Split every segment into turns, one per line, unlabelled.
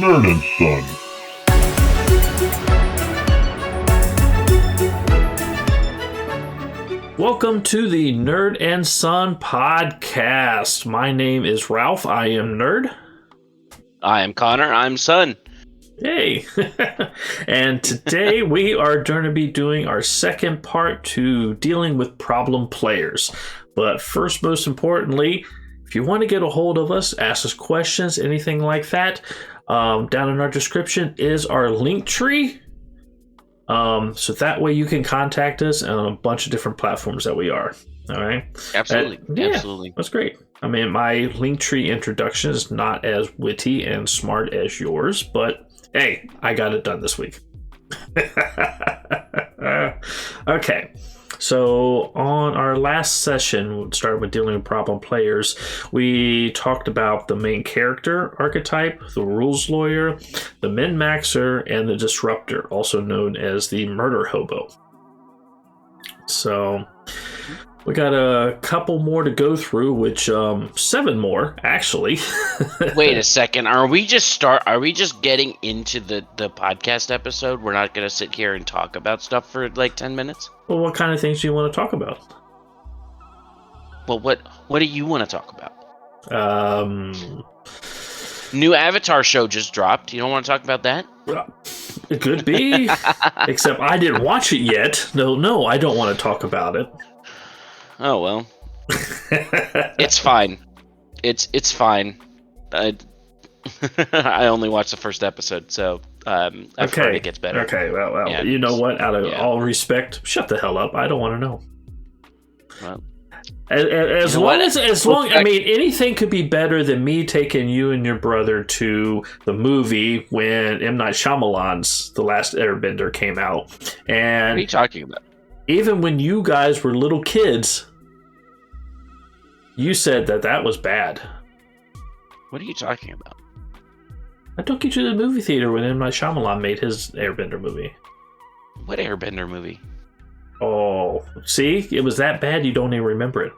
NerdandSon.
Welcome to the Nerd and Son podcast. My name is Ralph. I am Nerd.
I am Connor. I'm Son.
Hey. And today we are going to be doing our second part to dealing with problem players. But first, most importantly, if you want to get a hold of us, ask us questions, anything like that, down in our description is our link tree. So that way you can contact us on a bunch of different platforms that we are. All right.
Absolutely. Absolutely.
That's great. I mean, my Linktree introduction is not as witty and smart as yours, but hey, I got it done this week. Okay. So on our last session, starting with dealing with problem players, we talked about the main character archetype, the rules lawyer, the min-maxer, and the disruptor, also known as the murder hobo. So we got a couple more to go through, which 7 more actually.
Wait a second. Are we just getting into the podcast episode? We're not going to sit here and talk about stuff for like 10 minutes?
Well, what kind of things do you want to talk about?
Well, what do you want to talk about? New Avatar show just dropped. You don't want to talk about that?
It could be. Except I didn't watch it yet. No, I don't want to talk about it.
Oh well. It's fine. It's fine. I only watched the first episode, so I've heard it gets better.
Okay, well,
yeah,
you know what? Out of all respect, shut the hell up. I don't want to know.
Well,
as long, I mean, anything could be better than me taking you and your brother to the movie when M. Night Shyamalan's The Last Airbender came out. And
what are you talking about?
Even when you guys were little kids, you said that was bad.
What are you talking about?
I took you to the movie theater when M. Night Shyamalan made his Airbender movie.
What Airbender movie?
Oh, see? It was that bad you don't even remember it.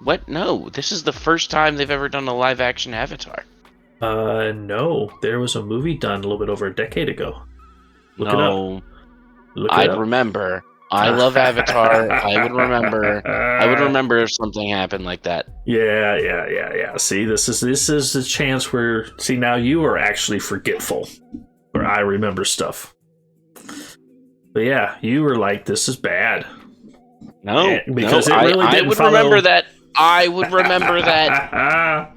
What? No, this is the first time they've ever done a live-action Avatar.
No. There was a movie done a little bit over a decade ago. Look it up.
I'd remember. I love Avatar. I would remember if something happened like that.
Yeah. See, this is a chance where now you are actually forgetful, where I remember stuff. But yeah, you were like, "This is bad."
No,
because
no,
it really didn't
I would
follow...
remember that. I would remember that.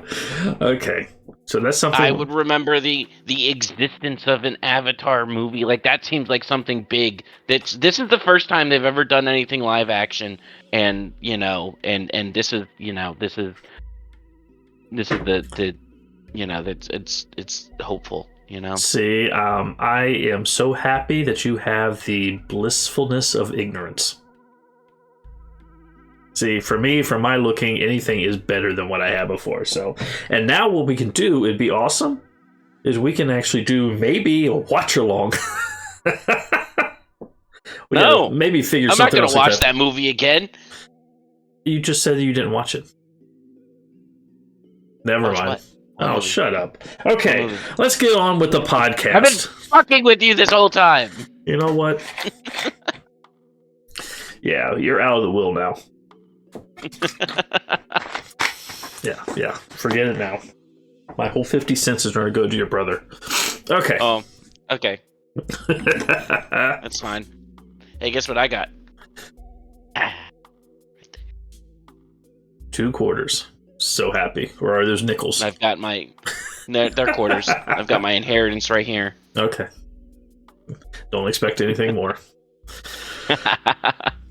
Okay. So that's something
I would remember the existence of an Avatar movie. Like that seems like something big. This is the first time they've ever done anything live action, and this is it's hopeful.
See, I am so happy that you have the blissfulness of ignorance. See, for me, from my looking, anything is better than what I had before. So, and now what we can do, it'd be awesome, is we can actually do maybe a watch along.
No,
maybe figure
I'm
something.
I'm not going to watch that movie again.
You just said that you didn't watch it. Never mind. Oh, shut up. Okay, let's get on with the podcast.
I've been fucking with you this whole time.
You know what? Yeah, you're out of the will now. Yeah. Forget it now. My whole 50 cents is going to go to your brother. Okay.
Oh, okay. That's fine. Hey, guess what I got?
2 quarters. So happy. Or are those nickels?
I've got my... They're quarters. I've got my inheritance right here.
Okay. Don't expect anything more.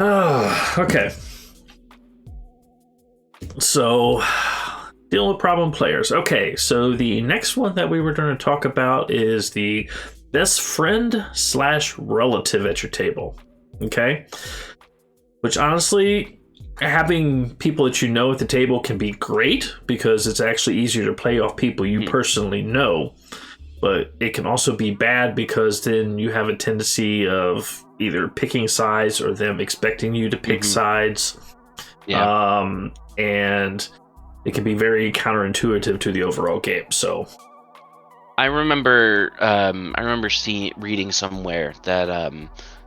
Okay. So, dealing with problem players. Okay, so the next one that we were going to talk about is the best friend / relative at your table. Okay? Which honestly, having people that you know at the table can be great because it's actually easier to play off people you personally know. But it can also be bad because then you have a tendency of either picking sides or them expecting you to pick sides.
Yeah.
And it can be very counterintuitive to the overall game. So
I remember reading somewhere that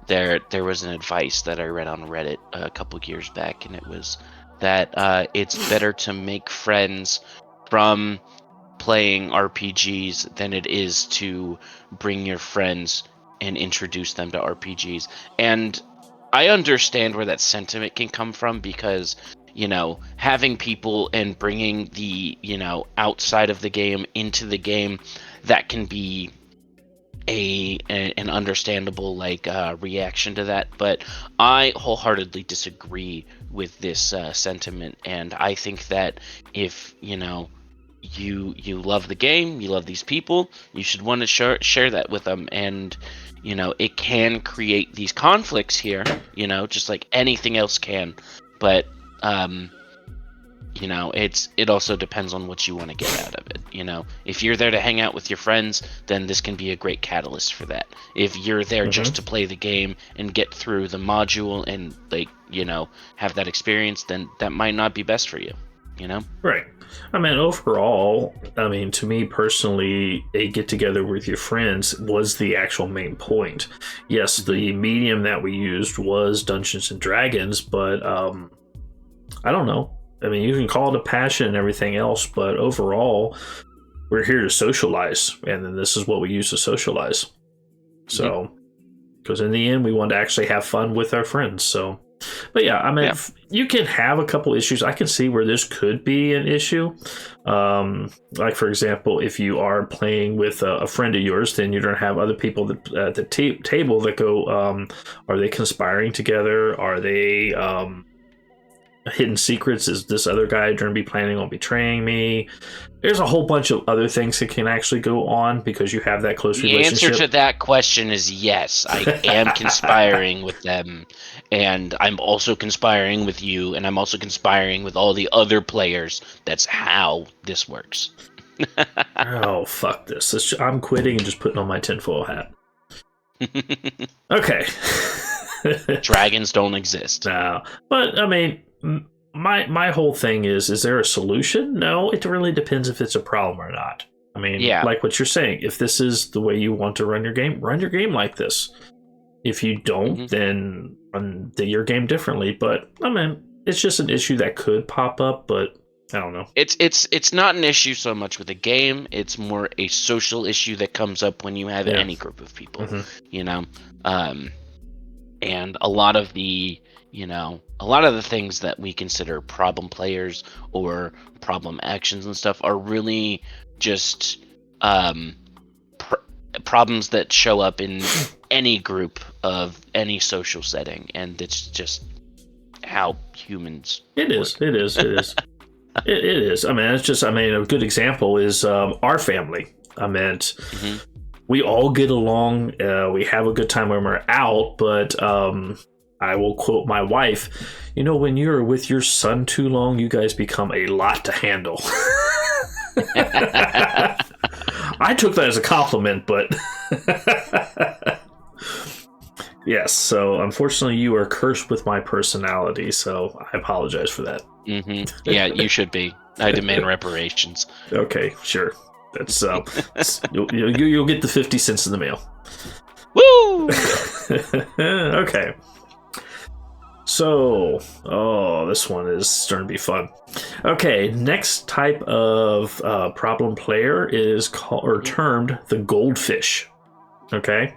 there was an advice that I read on Reddit a couple years back, and it was that it's better to make friends from playing RPGs than it is to bring your friends and introduce them to RPGs. And I understand where that sentiment can come from, because having people and bringing the outside of the game into the game, that can be an understandable reaction to that. But I wholeheartedly disagree with this sentiment, and I think that if you love the game, you love these people, you should want to share that with them. And it can create these conflicts here, just like anything else can. But it also depends on what you want to get out of it. If you're there to hang out with your friends, then this can be a great catalyst for that. If you're there just to play the game and get through the module and have that experience, then that might not be best for you.
Right. I mean, overall, to me personally, a get together with your friends was the actual main point. Yes, the medium that we used was Dungeons and Dragons, but I don't know. I mean, you can call it a passion and everything else, but overall, we're here to socialize, and then this is what we use to socialize. So, because in the end, we want to actually have fun with our friends. So, but yeah, you can have a couple issues. I can see where this could be an issue. Like, for example, if you are playing with a friend of yours, then you're going to have other people at the table that go, are they conspiring together? Are they hidden secrets? Is this other guy going to be planning on betraying me? There's a whole bunch of other things that can actually go on because you have that close relationship.
The answer to that question is yes. I am conspiring with them, and I'm also conspiring with you, and I'm also conspiring with all the other players. That's how this works.
Oh, fuck this. I'm quitting and just putting on my tinfoil hat. Okay.
Dragons don't exist.
No. But, my whole thing is there a solution? No, it really depends if it's a problem or not. Like what you're saying, if this is the way you want to run your game like this. If you don't, then run your game differently. But, it's just an issue that could pop up, but I don't know.
It's not an issue so much with a game. It's more a social issue that comes up when you have any group of people, and a lot of the things that we consider problem players or problem actions and stuff are really just problems that show up in any group of any social setting, and it's just how humans work. It is.
It is. It's just, a good example is our family. We all get along. We have a good time when we're out, but I will quote my wife, when you're with your son too long, you guys become a lot to handle. I took that as a compliment, but yes, so unfortunately you are cursed with my personality, so I apologize for that.
Yeah, you should be. I demand reparations.
Okay, sure. That's you'll get the 50 cents in the mail.
Woo!
Okay. So, this one is starting to be fun. Okay, next type of problem player is termed the goldfish. Okay.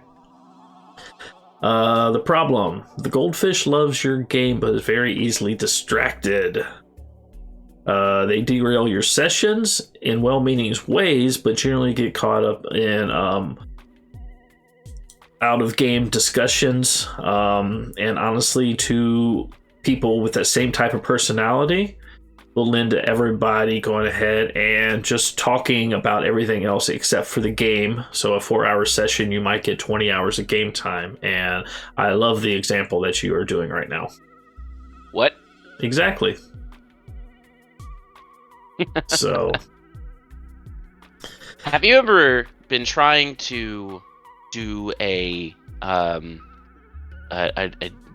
The problem: the goldfish loves your game, but is very easily distracted. They derail your sessions in well-meaning ways, but generally get caught up in out-of-game discussions. And honestly, to people with that same type of personality, will lend to everybody going ahead and just talking about everything else except for the game. So a 4-hour session, you might get 20 hours of game time. And I love the example that you are doing right now.
What?
Exactly. So,
have you ever been trying to do a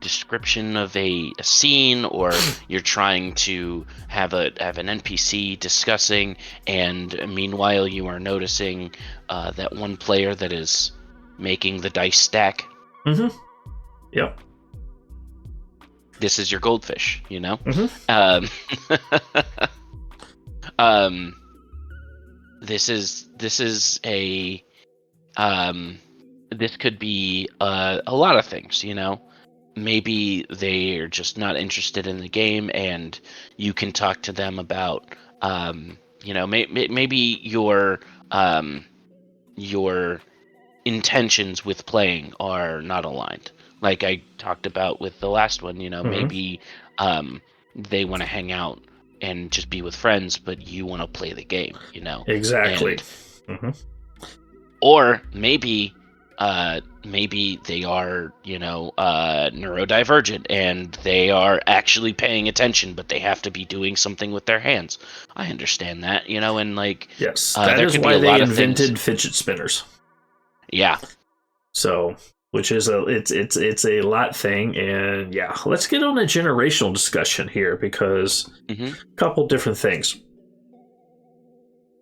description of a scene, or you're trying to have an NPC discussing, and meanwhile you are noticing that one player that is making the dice stack.
Mm-hmm. Yep.
This is your goldfish, you know?
Mm-hmm.
This is a this could be a lot of things, you know. Maybe they're just not interested in the game, and you can talk to them about, you know, maybe your intentions with playing are not aligned. Like I talked about with the last one, you know, maybe they want to hang out and just be with friends, but you want to play the game, you know.
Exactly.
Or maybe they are, you know, neurodivergent, and they are actually paying attention, but they have to be doing something with their hands. I understand that, you know, and like,
yes, that
there
is
could
why
be a
they
lot of
invented
things.
fidget spinners.
Yeah.
So, which is it's a lot thing, and yeah, let's get on a generational discussion here, because a couple different things.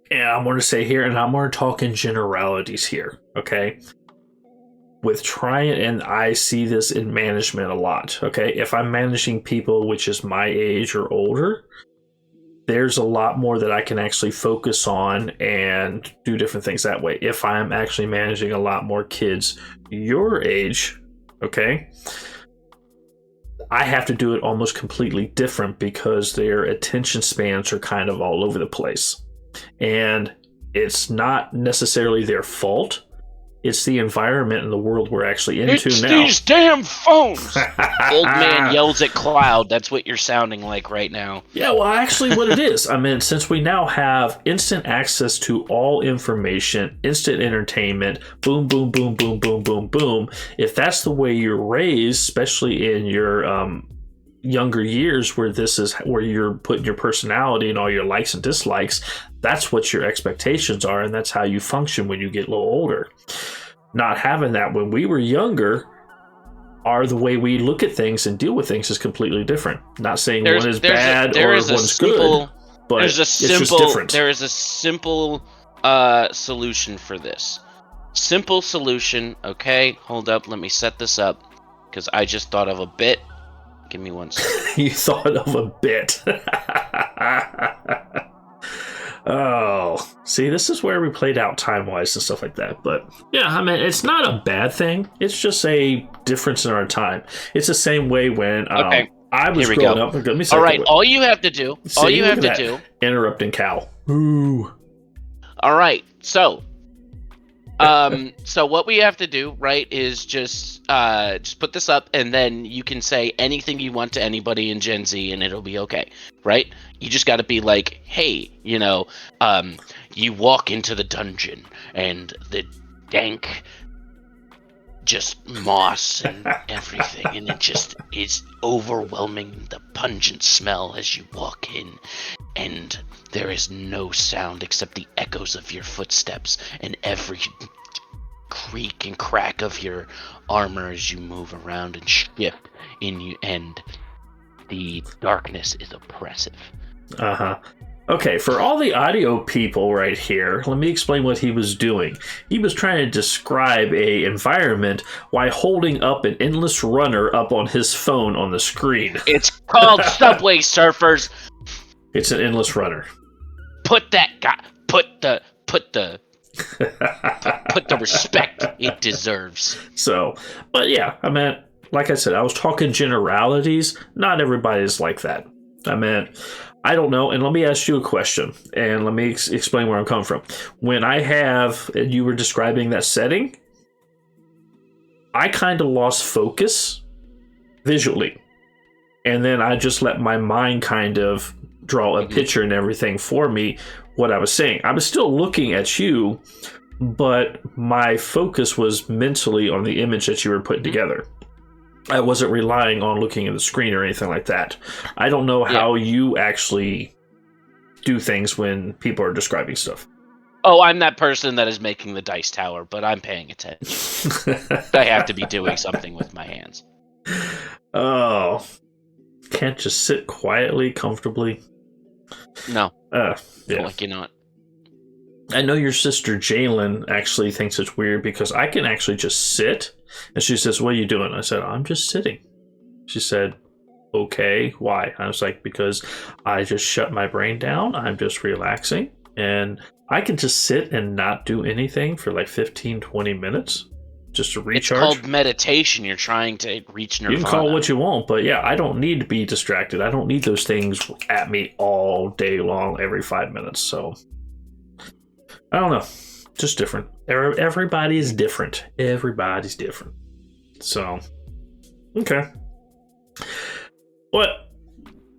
And I'm going to say here, and I'm going to talk in generalities here, okay? With trying, and I see this in management a lot, okay? If I'm managing people which is my age or older, there's a lot more that I can actually focus on and do different things that way. If I'm actually managing a lot more kids your age, okay, I have to do it almost completely different, because their attention spans are kind of all over the place. And it's not necessarily their fault. It's the environment and the world we're actually into
it's
now.
These damn phones! Old man yells at cloud. That's what you're sounding like right now.
Yeah, well, actually what it is, I mean, since we now have instant access to all information, instant entertainment, boom, boom, boom, boom, boom, boom, boom, if that's the way you're raised, especially in your younger years, where this is where you're putting your personality and all your likes and dislikes, that's what your expectations are, and that's how you function when you get a little older. Not having that when we were younger, the way we look at things and deal with things is completely different. Not saying one is bad or one's good, but it's just different.
There is a simple solution for this. Simple solution, okay? Hold up, let me set this up, because I just thought of a bit. Give me 1 second.
You thought of a bit. Oh, see, this is where we played out time-wise and stuff like that. But yeah, I mean, it's not a bad thing. It's just a difference in our time. It's the same way when I was growing up. Let me say
all right, all you have to do,
interrupting Cal. Ooh.
All right, so so what we have to do, right, is just put this up, and then you can say anything you want to anybody in Gen Z, and it'll be okay, right? You just got to be like, hey, you know, you walk into the dungeon, and the dank, just moss and everything, and it just is overwhelming, the pungent smell as you walk in, and there is no sound except the echoes of your footsteps and every creak and crack of your armor as you move around and shift in you, and the darkness is oppressive.
Okay, for all the audio people right here, let me explain what he was doing. He was trying to describe a environment while holding up an endless runner up on his phone on the screen.
It's called Subway Surfers.
It's an endless runner.
Put the respect it deserves.
So, but yeah, I mean, like I said, I was talking generalities. Not everybody's like that. I mean, I don't know. And let me ask you a question, and let me explain where I'm coming from. When and you were describing that setting, I kind of lost focus visually. And then I just let my mind kind of draw a picture and everything for me, what I was saying. I was still looking at you, but my focus was mentally on the image that you were putting together. I wasn't relying on looking at the screen or anything like that. I don't know how you actually do things when people are describing stuff.
Oh, I'm that person that is making the dice tower, but I'm paying attention. I have to be doing something with my hands.
Oh, can't just sit quietly, comfortably.
No,
Yeah.
like you're not.
I know your sister Jalen actually thinks it's weird because I can actually just sit. And she says, "What are you doing?" I said, "I'm just sitting." She said, "Okay, why?" I was like, "Because I just shut my brain down. I'm just relaxing. And I can just sit and not do anything for like 15, 20 minutes just to
It's
recharge."
called meditation. You're trying to reach
You can call it
nirvana.
what you want, but yeah, I don't need to be distracted. I don't need those things at me all day long, every 5 minutes. So I don't know. Just different. Everybody's different. Everybody's different. So, okay. But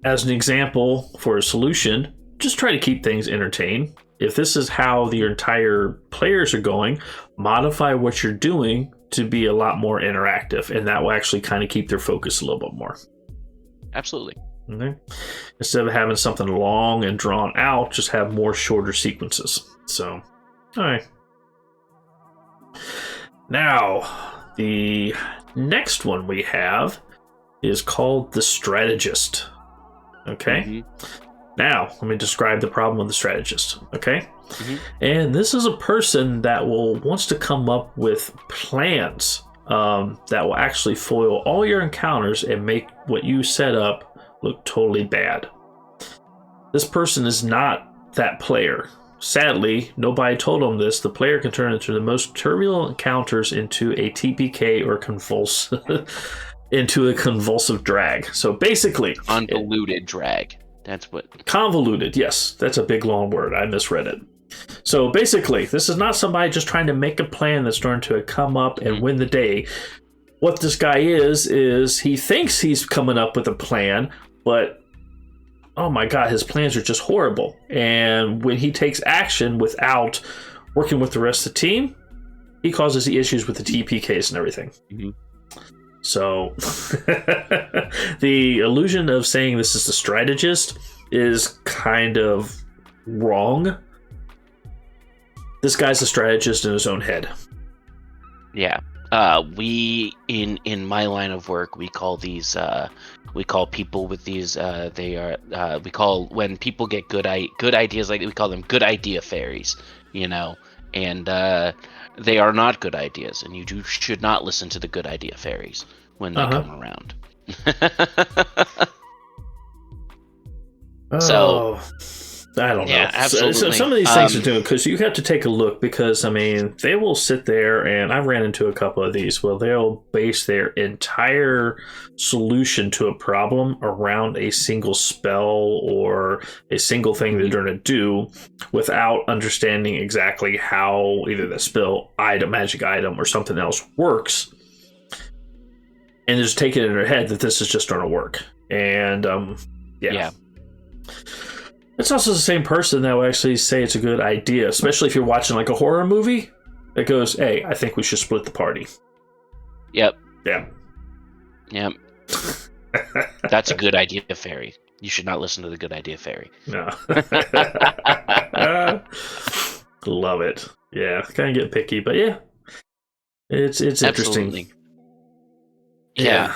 as an example for a solution, just try to keep things entertained. If this is how the entire players are going, modify what you're doing to be a lot more interactive, and that will actually kind of keep their focus a little bit more.
Absolutely.
Okay? Instead of having something long and drawn out, just have more shorter sequences. So, all right. Now, the next one we have is called the strategist. Okay?
Mm-hmm.
Now, let me describe the problem of the strategist. Okay?
Mm-hmm.
And this is a person that wants to come up with plans that will actually foil all your encounters and make what you set up look totally bad. This person is not that player. Sadly, nobody told him this. The player can turn into the most turbulent encounters into a TPK or into a convulsive drag. So basically,
Convoluted drag. That's what.
convoluted. Yes, that's a big long word. I misread it. So basically, this is not somebody just trying to make a plan that's going to come up and win the day. What this guy is he thinks he's coming up with a plan, but oh my god, his plans are just horrible. And when he takes action without working with the rest of the team, he causes the issues with the TPKs and everything.
Mm-hmm.
So the illusion of saying this is the strategist is kind of wrong. This guy's a strategist in his own head.
Yeah. We in my line of work, we call these we call people with these they are we call when people get good ideas, like we call them good idea fairies, and they are not good ideas, and should not listen to the good idea fairies when they come around. So
I don't know.
Absolutely.
So some of these things are doing, because you have to take a look, because I mean, they will sit there, and I've ran into a couple of these where they'll base their entire solution to a problem around a single spell or a single thing they're going to do without understanding exactly how either the spell, item, magic item, or something else works. And just take it in their head that this is just going to work. And yeah. It's also the same person that will actually say it's a good idea, especially if you're watching like a horror movie that goes, "Hey, I think we should split the party."
Yep.
Yeah.
Yep. That's a good idea fairy. You should not listen to the good idea fairy.
No. Love it. Yeah, kind of get picky, but yeah. It's
Absolutely.
interesting.
Yeah.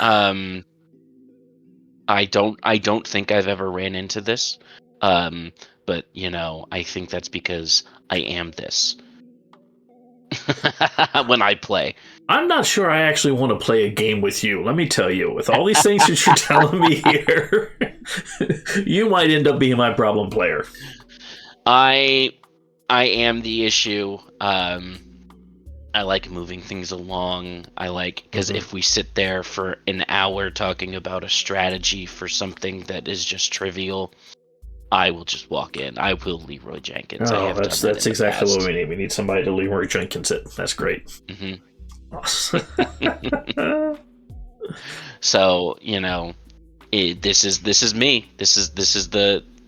I don't think I've ever ran into this. But I think that's because I am this when I play.
I'm not sure I actually want to play a game with you. Let me tell you, with all these things that you're telling me here, you might end up being my problem player.
I am the issue. I like moving things along. Because if we sit there for an hour talking about a strategy for something that is just trivial, I will just walk in. I will Leroy Jenkins.
Oh, that's exactly what we need. We need somebody to Leroy Jenkins it. That's great.
Mm-hmm.
Awesome.
So this is me. This is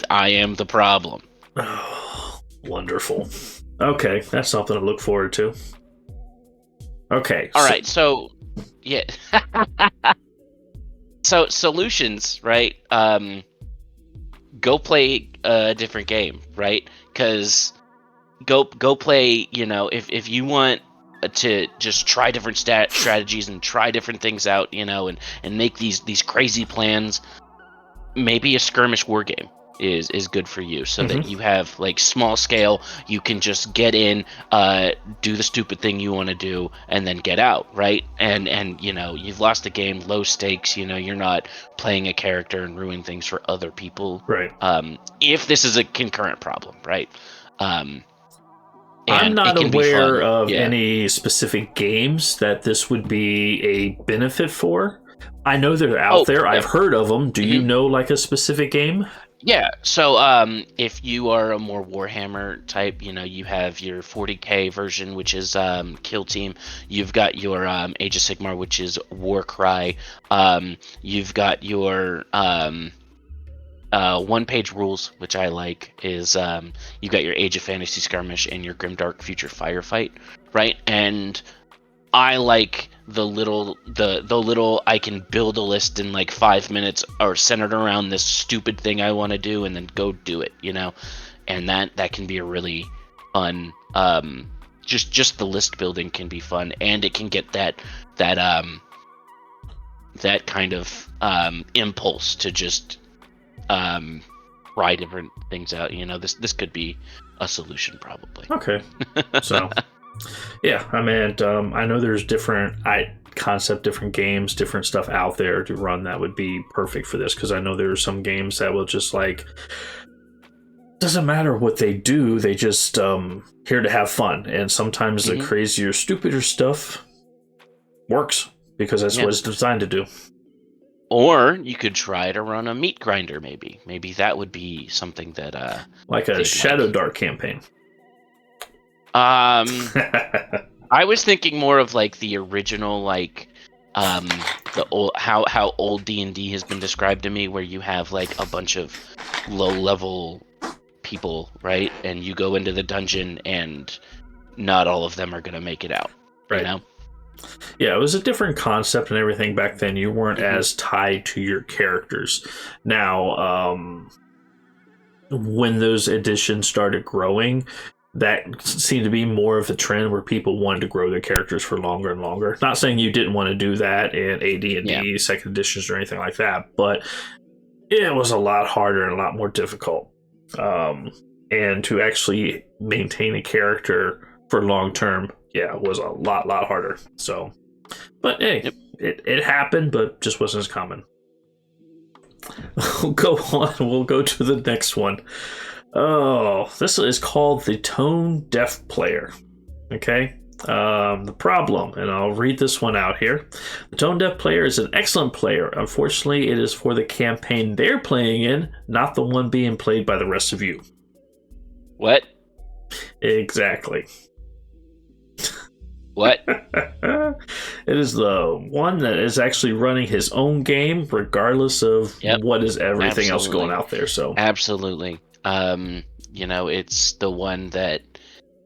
I am the problem.
Oh, wonderful. Okay, that's something to look forward to. Okay.
All right. So yeah. So solutions, right? Go play a different game, right? Because go play. If you want to just try different strategies and try different things out, and make these crazy plans, maybe a skirmish war game is good for you, so that you have like small scale, you can just get in, do the stupid thing you want to do, and then get out, right? And you've lost the game, low stakes, you're not playing a character and ruining things for other people,
right?
If this is a concurrent problem, right?
I'm
And
not
it can be
aware
fun.
of
Yeah.
any specific games that this would be a benefit for. I know they're out there.
Yeah.
I've heard of them. Do you
Mhm.
know like a specific game?
Yeah, so if you are a more Warhammer type, you have your 40K version, which is Kill Team. You've got your Age of Sigmar, which is Warcry. You've got your one-page rules, which I like, is you've got your Age of Fantasy Skirmish and your Grimdark Future Firefight, right? And I like the little I can build a list in like 5 minutes, or centered around this stupid thing I want to do, and then go do it, and that can be a really fun, just the list building can be fun, and it can get that kind of impulse to just try different things out. This could be a solution, probably.
Okay, so. Yeah, I mean, I know there's different different games, different stuff out there to run that would be perfect for this, because I know there are some games that will just like, doesn't matter what they do, they just here to have fun, and sometimes the crazier, stupider stuff works because that's what it's designed to do.
Or you could try to run a meat grinder, maybe. Maybe that would be something that
like a Shadow Dark campaign.
I was thinking more of like the original, like the old how old D&D has been described to me, where you have like a bunch of low level people, right? And you go into the dungeon and not all of them are going to make it out,
right? Yeah, it was a different concept and everything back then. You weren't as tied to your characters. Now, when those editions started growing, that seemed to be more of a trend where people wanted to grow their characters for longer and longer. Not saying you didn't want to do that in AD&D second editions or anything like that, but it was a lot harder and a lot more difficult. And to actually maintain a character for long term, was a lot harder. So, but hey, it happened, but just wasn't as common. We'll go on. We'll go to the next one. Oh, this is called the Tone Deaf Player. Okay. The problem, and I'll read this one out here. The Tone Deaf Player is an excellent player. Unfortunately, it is for the campaign they're playing in, not the one being played by the rest of you.
What?
Exactly.
What?
It is the one that is actually running his own game, regardless of what is everything else going out there. So
absolutely. It's the one that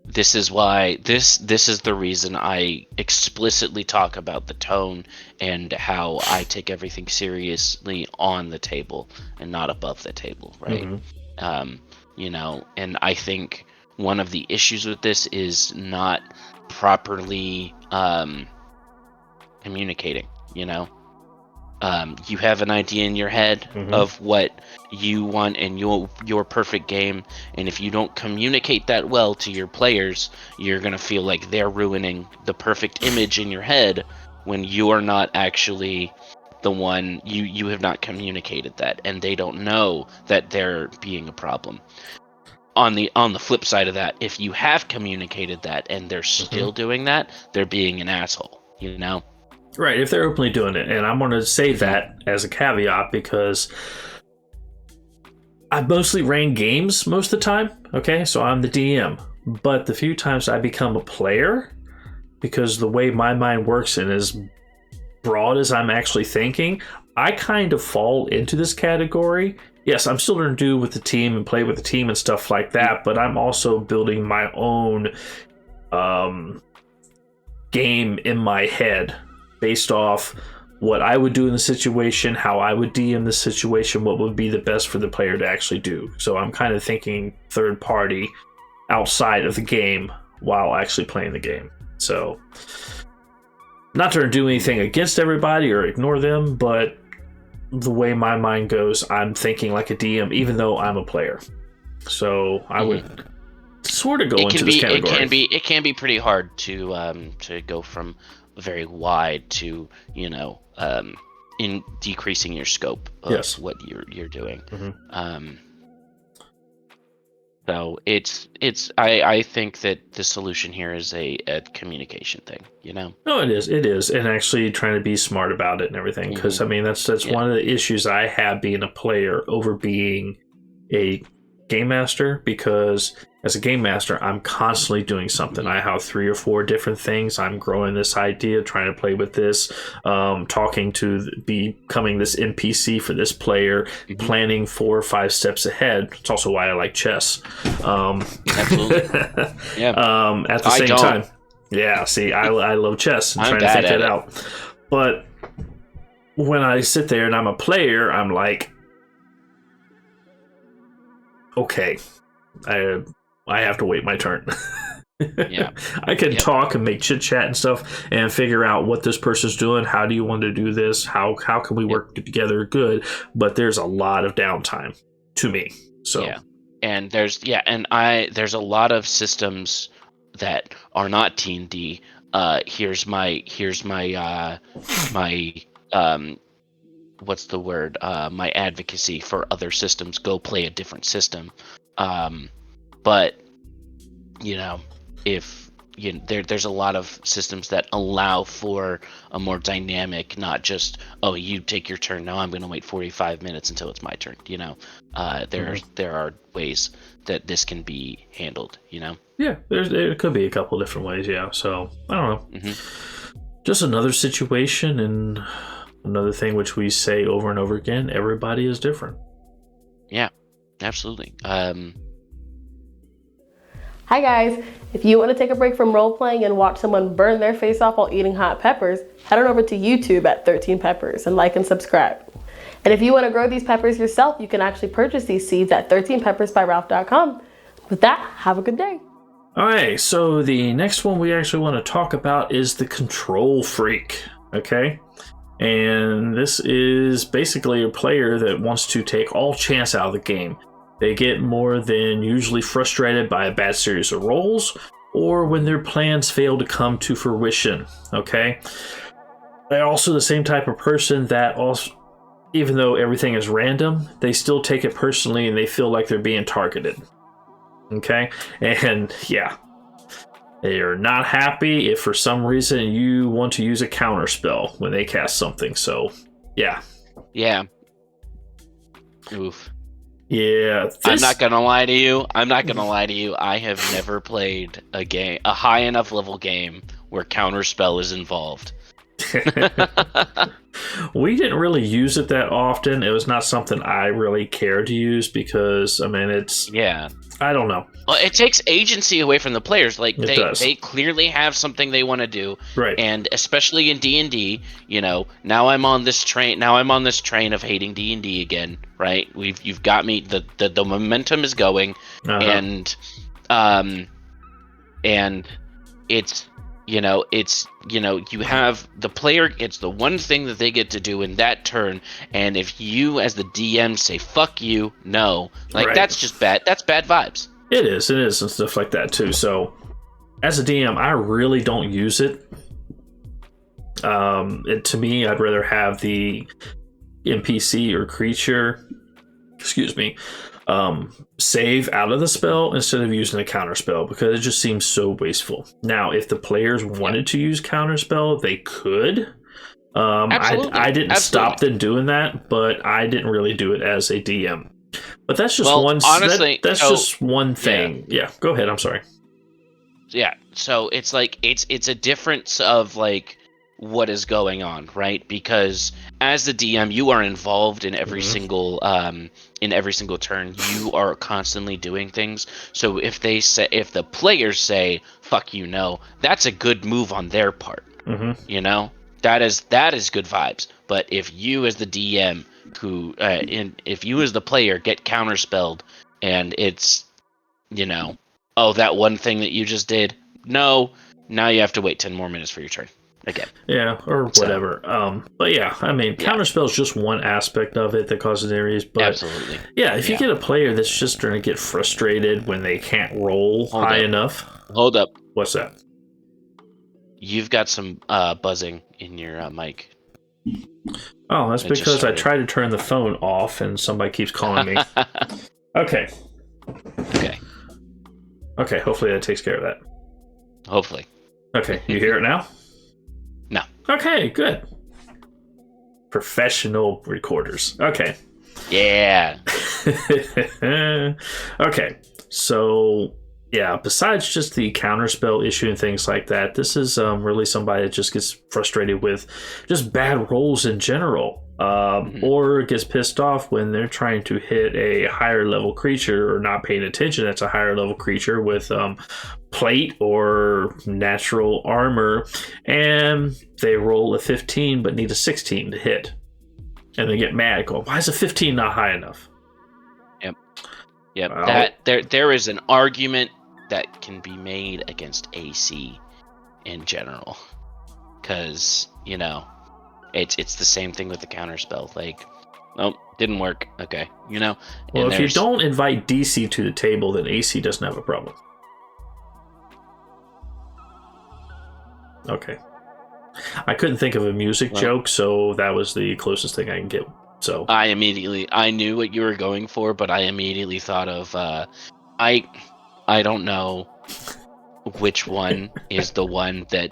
this is why this is the reason I explicitly talk about the tone and how I take everything seriously on the table and not above the table, right? And I think one of the issues with this is not properly communicating. You have an idea in your head of what you want in your perfect game, and if you don't communicate that well to your players, you're gonna feel like they're ruining the perfect image in your head when you are not actually the one. You have not communicated that, and they don't know that they're being a problem. On the flip side of that, if you have communicated that and they're still doing that, they're being an asshole.
Right, if they're openly doing it. And I'm going to say that as a caveat because I mostly ran games most of the time, okay? So I'm the DM. But the few times I become a player, because the way my mind works and as broad as I'm actually thinking, I kind of fall into this category. Yes, I'm still going to do with the team and play with the team and stuff like that, but I'm also building my own game in my head based off what I would do in the situation, how I would DM the situation, what would be the best for the player to actually do. So I'm kind of thinking third party outside of the game while actually playing the game. So, not to do anything against everybody or ignore them, but the way my mind goes, I'm thinking like a DM, even though I'm a player. So I would sort of go into this category.
It can be pretty hard to go from very wide to in decreasing your scope of what you're doing. So I think that the solution here is a communication thing,
No, it is, and actually trying to be smart about it and everything. Because I mean, that's one of the issues I have being a player over being a game master. Because as a game master, I'm constantly doing something. I have 3 or 4 different things. I'm growing this idea, trying to play with this, talking to becoming this NPC for this player, planning 4 or 5 steps ahead. It's also why I like chess.
Absolutely. Yeah.
At the same time. Yeah, see, I love chess and trying to think that out. But when I sit there and I'm a player, I'm like, okay, I have to wait my turn.
Yeah.
I can talk and make chit chat and stuff and figure out what this person's doing. How do you want to do this? How can we work together good? But there's a lot of downtime to me. So
and there's a lot of systems that are not T&D. Here's my what's the word? My advocacy for other systems. Go play a different system. But if there's a lot of systems that allow for a more dynamic, not just you take your turn now. I'm going to wait 45 minutes until it's my turn. There are ways that this can be handled.
Yeah, there could be a couple different ways. Yeah, so I don't know. Just another situation and another thing which we say over and over again. Everybody is different.
Yeah, absolutely.
Hi guys, if you want to take a break from role-playing and watch someone burn their face off while eating hot peppers, head on over to YouTube at 13 Peppers and like and subscribe. And if you want to grow these peppers yourself, you can actually purchase these seeds at 13peppersbyralph.com. With that, have a good day.
All right, so the next one we actually want to talk about is the control freak, okay? And this is basically a player that wants to take all chance out of the game. They get more than usually frustrated by a bad series of rolls or when their plans fail to come to fruition, okay? They're also the same type of person that also, even though everything is random, they still take it personally and they feel like they're being targeted, okay? And yeah, they are not happy if for some reason you want to use a counter spell when they cast something, so yeah.
Yeah. Oof.
Yeah,
I'm not gonna lie to you. I have never played a high enough level game where counterspell is involved.
We didn't really use it that often. It was not something I really cared to use because, I mean, I don't know.
Well, it takes agency away from the players. Like
they
clearly have something they want to do,
right?
And especially in D&D, now I'm on this train. Now I'm on this train of hating D&D again, right? You've got me. The momentum is going, and it's you have the player gets the one thing that they get to do in that turn, and if you as the DM say fuck you, no, that's just bad. That's bad vibes.
It is, and stuff like that too. So, as a DM, I really don't use it. To me, I'd rather have the NPC or creature, save out of the spell instead of using a counter spell because it just seems so wasteful. Now, if the players wanted to use counter spell, they could. I didn't stop them doing that, but I didn't really do it as a DM. But that's just honestly, that's just one thing. Yeah, go ahead. I'm sorry.
Yeah, so it's like it's a difference of like what is going on, right? Because as the DM, you are involved in every single turn. You are constantly doing things. So if the players say "fuck you," no, that's a good move on their part. That is good vibes. But if you as the DM if you as the player get counterspelled and it's that one thing that you just did, no, now you have to wait 10 more minutes for your turn again.
Yeah, or whatever. But yeah, I mean, counterspell is just one aspect of it that causes areas. But
absolutely.
Yeah, if you get a player that's just going to get frustrated when they can't roll high enough.
Hold up.
What's that?
You've got some buzzing in your mic.
Oh, that's because I tried to turn the phone off and somebody keeps calling me. Okay. Okay, hopefully that takes care of that.
Hopefully.
Okay, you hear it now?
No.
Okay, good. Professional recorders. Okay.
Yeah.
Okay, so yeah, besides just the counterspell issue and things like that, this is really somebody that just gets frustrated with just bad rolls in general. Or gets pissed off when they're trying to hit a higher level creature or not paying attention that's a higher level creature with plate or natural armor, and they roll a 15 but need a 16 to hit. And they get mad, go, why is a 15 not high enough?
Yep. Well, there is an argument that can be made against AC in general. Because, it's the same thing with the counterspell. Like, oh, didn't work. Okay, Well,
if you don't invite DC to the table, then AC doesn't have a problem. Okay. I couldn't think of a music joke, so that was the closest thing I can get. So
I knew what you were going for, but I immediately thought of I don't know which one is the one that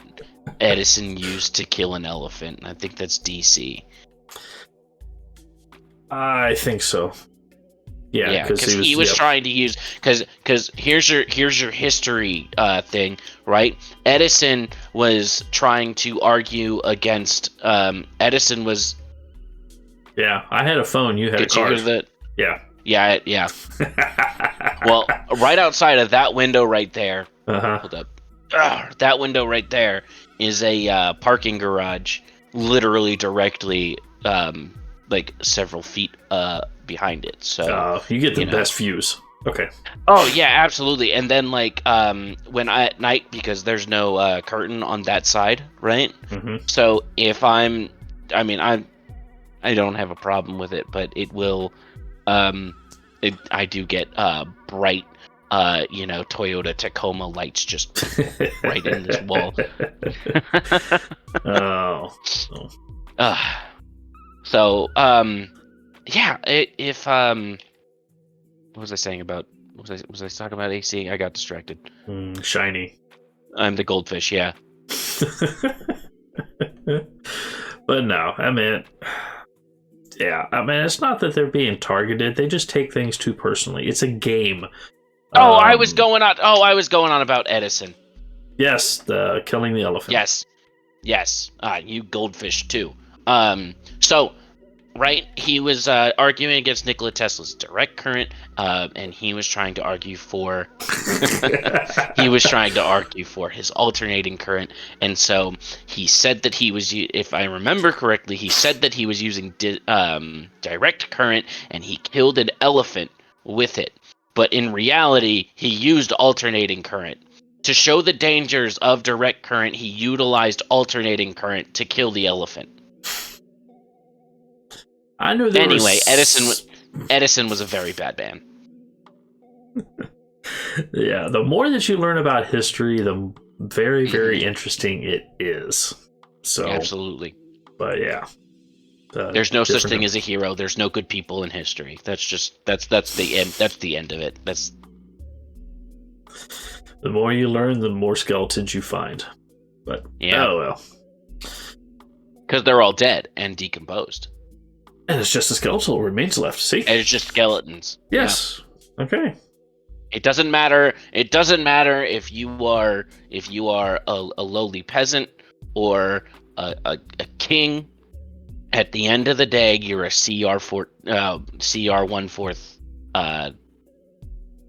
Edison used to kill an elephant. I think that's DC.
I think so. Yeah,
because he was trying to use because here's your history thing, right? Edison was trying to argue against Edison was.
Yeah, I had a phone. You had a car. Yeah.
Well, right outside of that window right there.
Hold
up. That window right there is a parking garage, literally directly, like several feet behind it. So
you get the best views. Okay.
Oh yeah, absolutely. And then when at night, because there's no curtain on that side, right?
Mm-hmm.
So if I don't have a problem with it, but it will. I do get bright, Toyota Tacoma lights just right in this wall. So, yeah. If what was I saying about? Was I talking about AC? I got distracted.
Shiny.
I'm the goldfish. Yeah.
But no, it's not that they're being targeted. They just take things too personally. It's a game.
I was going on about Edison.
Yes, the killing the elephant.
Yes. You goldfish too. So, right, he was arguing against Nikola Tesla's direct current, and he was trying to argue for his alternating current, and so he said that he was, if I remember correctly, he said that he was using direct current, and he killed an elephant with it. But in reality, he used alternating current. To show the dangers of direct current, he utilized alternating current to kill the elephant.
I know.
Edison was a very bad man.
Yeah, the more that you learn about history, the very, very interesting it is. So
absolutely.
But yeah,
there's no such thing as a hero. There's no good people in history. That's the end. That's the end of it. That's
the more you learn, the more skeletons you find. But
yeah,
oh well,
because they're all dead and decomposed.
And it's just a skeletal remains left. See,
and it's just skeletons.
Yes. Yeah. Okay.
It doesn't matter. It doesn't matter if you are a lowly peasant or a king. At the end of the day, you're a CR 1/4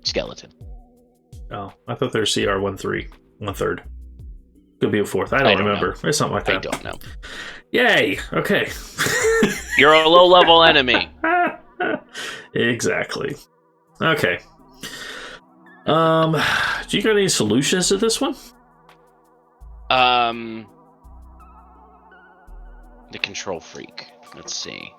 skeleton.
Oh, I thought they were CR 1/3. Could be a fourth. I don't remember. It's something like that.
I don't know.
Yay! Okay.
You're a low-level enemy.
Exactly. Okay. Do you got any solutions to this one?
The control freak. Let's see.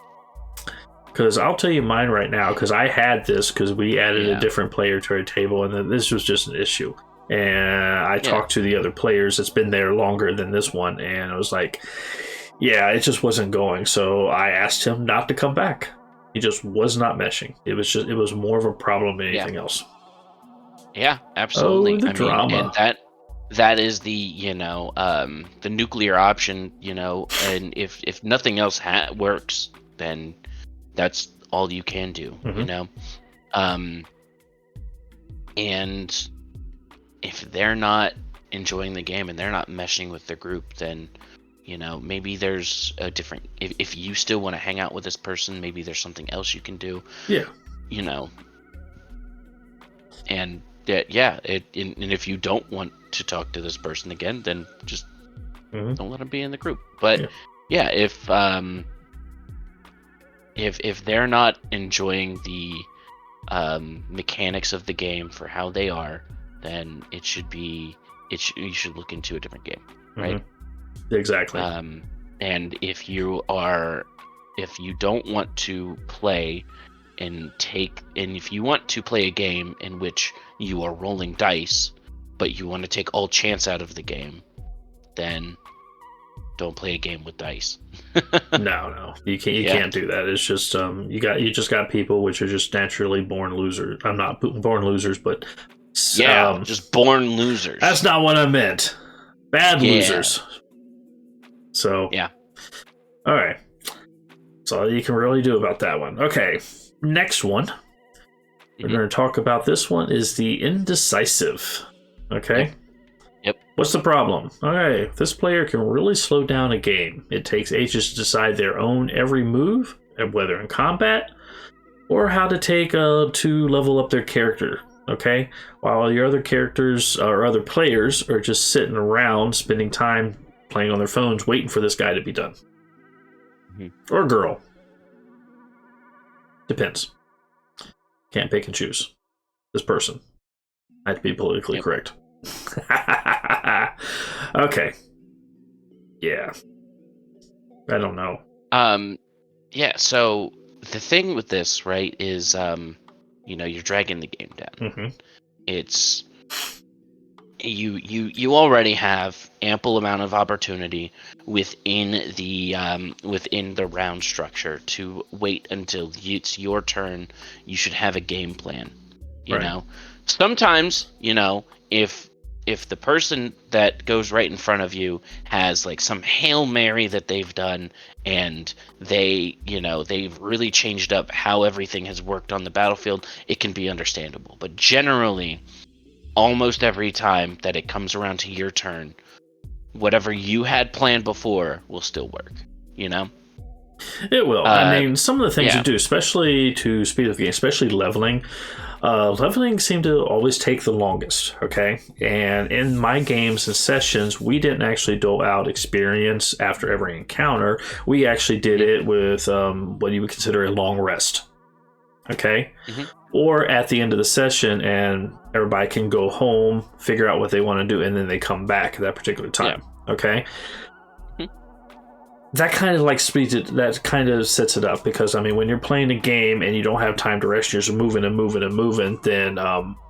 Because I'll tell you mine right now, because I had this because we added a
Yeah.
different player to our table, and then this was just an issue. And I talked to the other players that's been there longer than this one, and I was like, yeah, it just wasn't going. So I asked him not to come back. He just was not meshing. It was more of a problem than anything else.
Yeah, absolutely.
Oh, the drama.
And that is the the nuclear option, and if nothing else works, then that's all you can do, and if they're not enjoying the game and they're not meshing with the group, then maybe there's a different, if you still want to hang out with this person, maybe there's something else you can do. And and if you don't want to talk to this person again, then just don't let them be in the group. But if they're not enjoying the mechanics of the game for how they are, then you should look into a different game, right?
Exactly.
And if you don't want to play and if you want to play a game in which you are rolling dice, but you want to take all chance out of the game, then don't play a game with dice.
No, you can't do that. It's just you just got people which are just naturally born losers. I'm not born losers, but
just born losers.
That's not what I meant. Bad losers. So all right. That's all you can really do about that one. Okay, next one. We're going to talk about this one is the indecisive. Okay.
Yep.
What's the problem? Okay, this player can really slow down a game. It takes ages to decide their own every move, whether in combat or how to to level up their character. Okay, while your other characters or other players are just sitting around, spending time playing on their phones, waiting for this guy to be done, or girl. Depends. Can't pick and choose. This person. I have to be politically correct. Okay. Yeah. I don't know.
So the thing with this, right, is you're dragging the game down. It's you already have ample amount of opportunity within the round structure to wait until it's your turn. You should have a game plan. You know, sometimes if the person that goes right in front of you has like some Hail Mary that they've done and they've really changed up how everything has worked on the battlefield, it can be understandable. But generally, almost every time that it comes around to your turn, whatever you had planned before will still work,
It will. I mean, some of the things you do, especially to speed up the game, especially leveling, leveling seemed to always take the longest, okay? And in my games and sessions, we didn't actually dole out experience after every encounter. We actually did it with what you would consider a long rest, okay? Or at the end of the session, and everybody can go home, figure out what they want to do, and then they come back at that particular time, okay? That kind of sets it up, because I mean, when you're playing a game and you don't have time to rest, you're just moving, then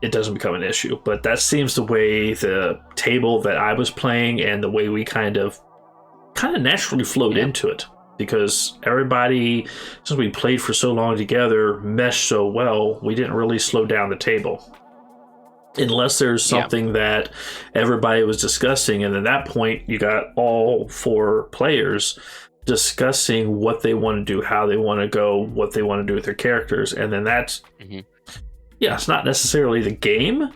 it doesn't become an issue. But that seems the way the table that I was playing and the way we kind of naturally flowed into it, because everybody, since we played for so long together, meshed so well, we didn't really slow down the table. Unless there's something that everybody was discussing, and at that point you got all four players discussing what they want to do, how they want to go, what they want to do with their characters, and then that's it's not necessarily the game,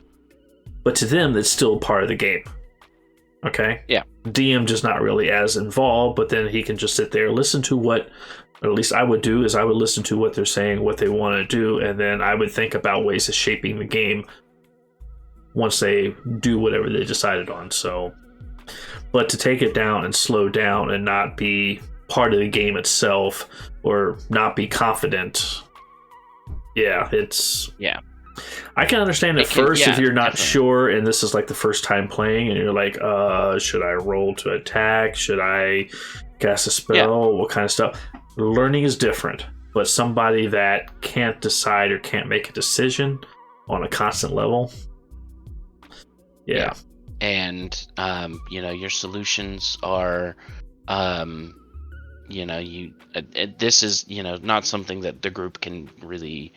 but to them it's still part of the game. Okay?
Yeah.
DM just not really as involved, but then he can just sit there, listen to what, or at least I would do, is I would listen to what they're saying, what they want to do, and then I would think about ways of shaping the game once they do whatever they decided on. So, but to take it down and slow down and not be part of the game itself, or not be confident, it's I can understand at
It can,
first if
yeah,
you're not
definitely.
sure and this is like the first time playing and you're like, should I roll to attack? Should I cast a
Yeah,
spell? What kind of stuff? Learning is different, but somebody that can't decide or can't make a decision on a constant level, yeah.
yeah. And your solutions are, um, this is not something that the group can really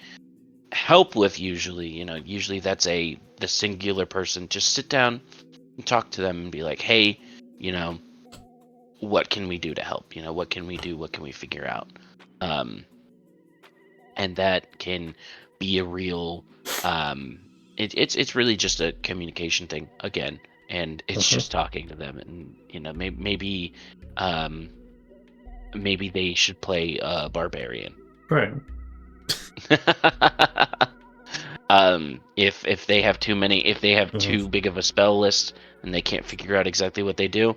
help with usually. Usually that's the singular person. Just sit down and talk to them and be like, hey, you know, what can we do to help? What can we do? What can we figure out? And that can be a real it's really just a communication thing again, and it's
Mhm.
just talking to them, and um maybe they should play barbarian.
Right.
If they have if they have
Mhm.
too big of a spell list and they can't figure out exactly what they do,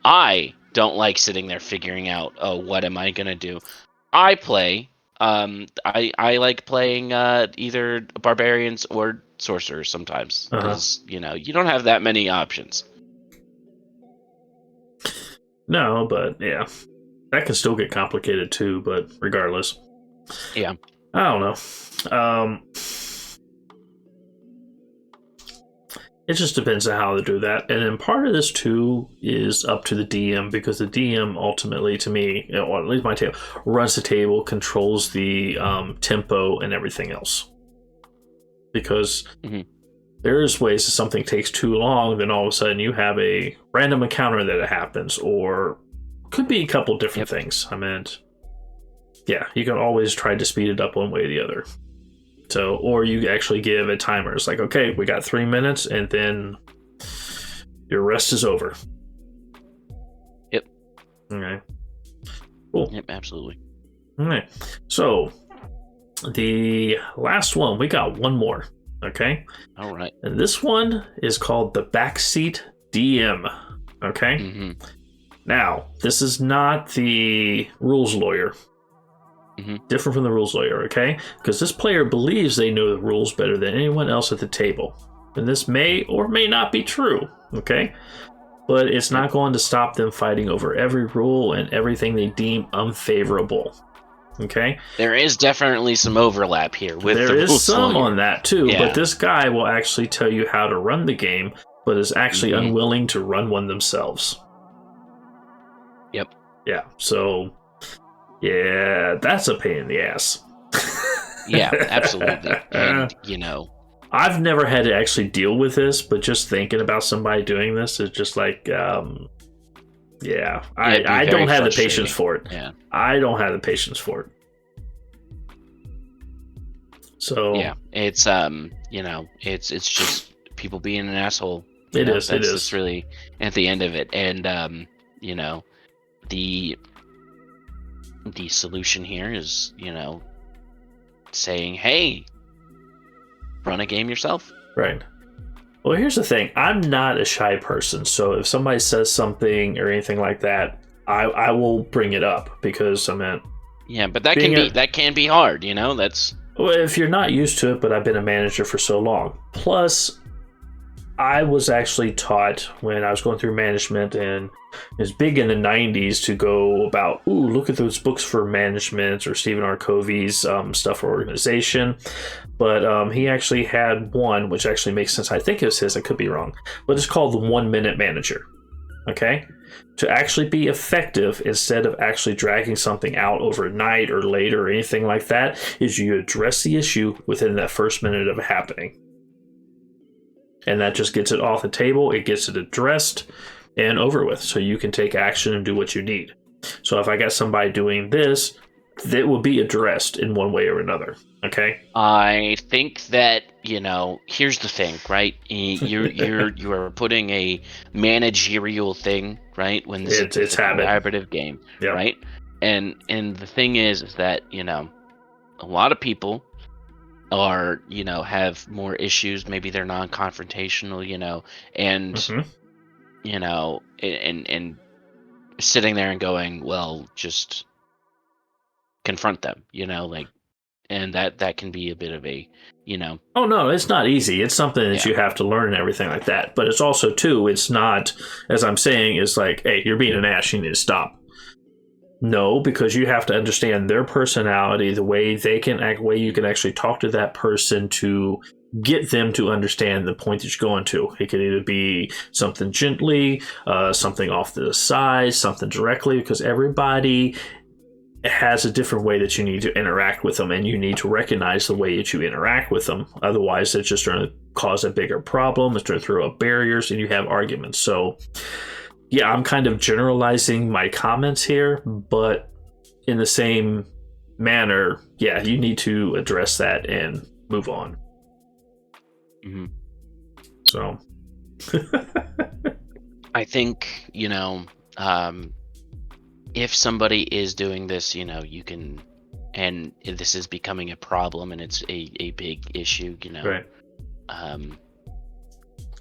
I don't like sitting there figuring out, oh, what am I gonna do? I play. I like playing either barbarians or sorcerers sometimes,
Uh-huh.
because you don't have that many options.
No, but yeah. That can still get complicated too, but regardless.
Yeah.
I don't know. It just depends on how to do that. And then part of this too is up to the DM, because the DM ultimately, to me, or at least my table, runs the table, controls the tempo and everything else. Because
Mhm.
there's ways that something takes too long, then all of a sudden you have a random encounter that it happens, or could be a couple different
Yep.
things. I meant, yeah, you can always try to speed it up one way or the other. So, or you actually give a timer. It's like, okay, we got 3 minutes, and then your rest is over.
Yep.
Okay. Cool.
Yep. Absolutely.
All right. So, the last one, we got one more. Okay.
All right.
And this one is called the Backseat DM. Okay.
Mm-hmm.
Now, this is not the rules lawyer.
Mm-hmm.
Different from the rules lawyer, okay? Because this player believes they know the rules better than anyone else at the table. And this may or may not be true, okay? But it's
Yep.
not going to stop them fighting over every rule and everything they deem unfavorable, okay?
There is definitely some overlap here with
There
the
is
rules
some
lawyer.
on that too, but
Yeah.
this guy will actually tell you how to run the game, but is actually
Mhm.
unwilling to run one themselves.
Yep.
Yeah, so yeah, that's a pain in the ass.
Yeah. Absolutely. And
I've never had to actually deal with this, but just thinking about somebody doing this is just like, yeah,
it'd be
I
very
don't have the patience
frustrating.
for it.
Yeah.
I don't have the patience for it. So
Yeah. It's it's just people being an asshole.
it is.
That's really at the end of it. And the the solution here is saying, hey, run a game yourself.
Right. Well, here's the thing. I'm not a shy person, so if somebody says something or anything like that, I will bring it up, because I meant,
Yeah, but that
being
can be hard. That's
well, if you're not used to it, but I've been a manager for so long. Plus, I was actually taught when I was going through management, and it was big in the 90s to go about, ooh, look at those books for management, or Stephen R. Covey's stuff for organization. But he actually had one, which actually makes sense. I think it was his, I could be wrong. But it's called the 1 Minute Manager. Okay? To actually be effective, instead of actually dragging something out overnight or later or anything like that, is you address the issue within that first minute of it happening. And that just gets it off the table, it gets it addressed and over with, so you can take action and do what you need. So if I got somebody doing this, that will be addressed in one way or another. Okay?
I think that here's the thing, right? You are putting a managerial thing, right? When this is
It's
a
habit.
collaborative game,
Yeah.
right? And the thing is that a lot of people are have more issues. Maybe they're non-confrontational, and
Mhm.
and sitting there and going, well, just confront them, like and that can be a bit of a,
Oh no, it's not easy. It's something that
Yeah.
you have to learn and everything like that. But it's also too, it's not, as I'm saying, is like, hey, you're being an ass, you need to stop. No, because you have to understand their personality, the way they can act, way you can actually talk to that person to get them to understand the point that you're going to. It could either be something gently, something off to the side, something directly, because everybody has a different way that you need to interact with them, and you need to recognize the way that you interact with them. Otherwise, it's just going to cause a bigger problem. It's going to throw up barriers, and you have arguments. So, yeah, I'm kind of generalizing my comments here, but in the same manner, yeah, you need to address that and move on.
Mhm.
So,
I think, if somebody is doing this, you can, and if this is becoming a problem and it's a big issue,
right.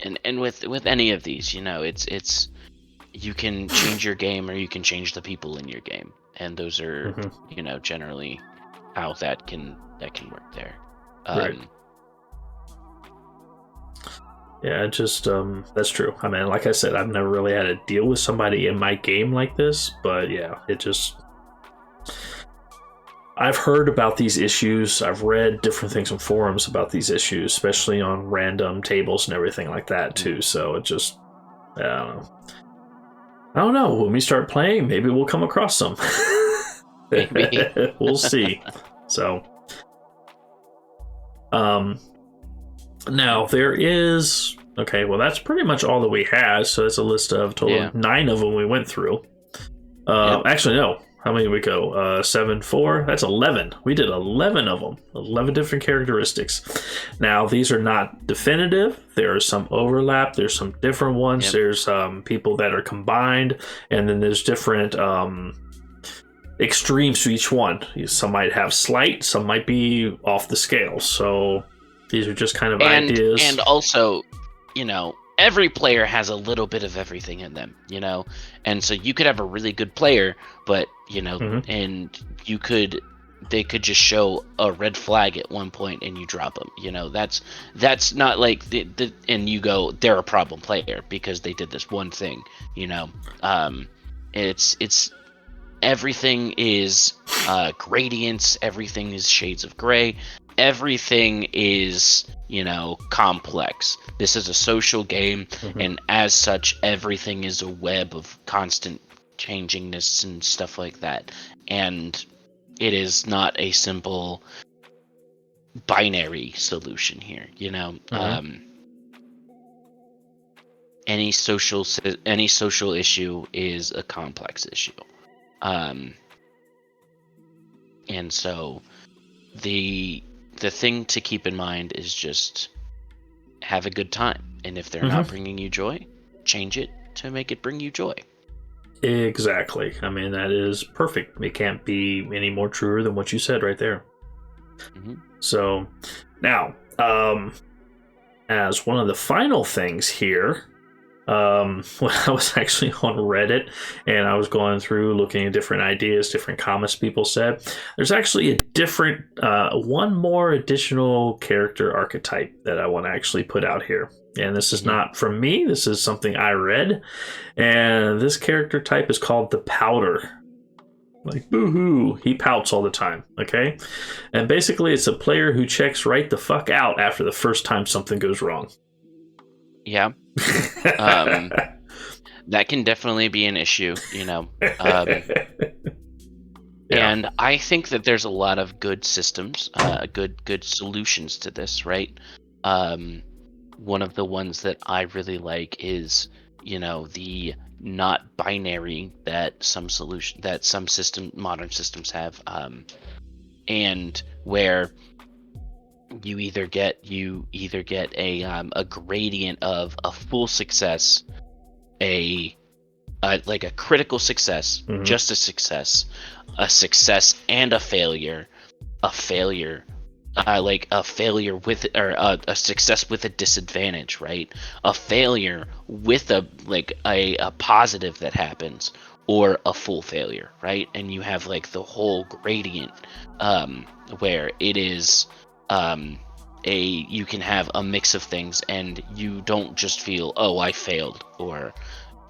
And with any of these, it's you can change your game or you can change the people in your game, and those are generally how that can work there.
Right. Yeah, just that's true. I mean, like I said, I've never really had to deal with somebody in my game like this, but yeah, I've heard about these issues. I've read different things on forums about these issues, especially on random tables and everything like that too. So it just, I don't know. When we start playing, maybe we'll come across some.
Maybe.
We'll see. So, now there is, okay, well, that's pretty much all that we had. So that's a list of total of 9 of them we went through. Actually, no. How many did we go? 7, 4. That's 11. We did 11 of them. 11 different characteristics. Now, these are not definitive. There is some overlap. There's some different ones. There's people that are combined. And then there's different extremes to each one. Some might have slight. Some might be off the scale. So these are just kind of ideas.
And also, every player has a little bit of everything in them, and so you could have a really good player, but and they could just show a red flag at one point and you drop them. That's not like and you go, they're a problem player because they did this one thing. It's everything is gradients, everything is shades of gray, everything is complex. This is a social game, and as such, everything is a web of constant changingness and stuff like that, and it is not a simple binary solution here. Any social issue is a complex issue, and so the thing to keep in mind is just have a good time, and if they're not bringing you joy, change it to make it bring you joy.
Exactly. I mean, that is perfect. It can't be any more truer than what you said right there. So now, as one of the final things here, when I was actually on Reddit and I was going through looking at different ideas, different comments people said, there's actually a different, one more additional character archetype that I want to actually put out here. And this is not from me, this is something I read. And this character type is called the Pouter. Like, boo-hoo, he pouts all the time, okay? And basically it's a player who checks right the fuck out after the first time something goes wrong.
Yeah. That can definitely be an issue, and I think that there's a lot of good systems, good solutions to this, right? One of the ones that I really like is, the not binary that some modern systems have, and where you either get a gradient of a full success, like a critical success, just a success and a failure, like a failure with, or a success with a disadvantage, right? A failure with a positive that happens, or a full failure, right? And you have like the whole gradient, where it is you can have a mix of things, and you don't just feel, oh, I failed or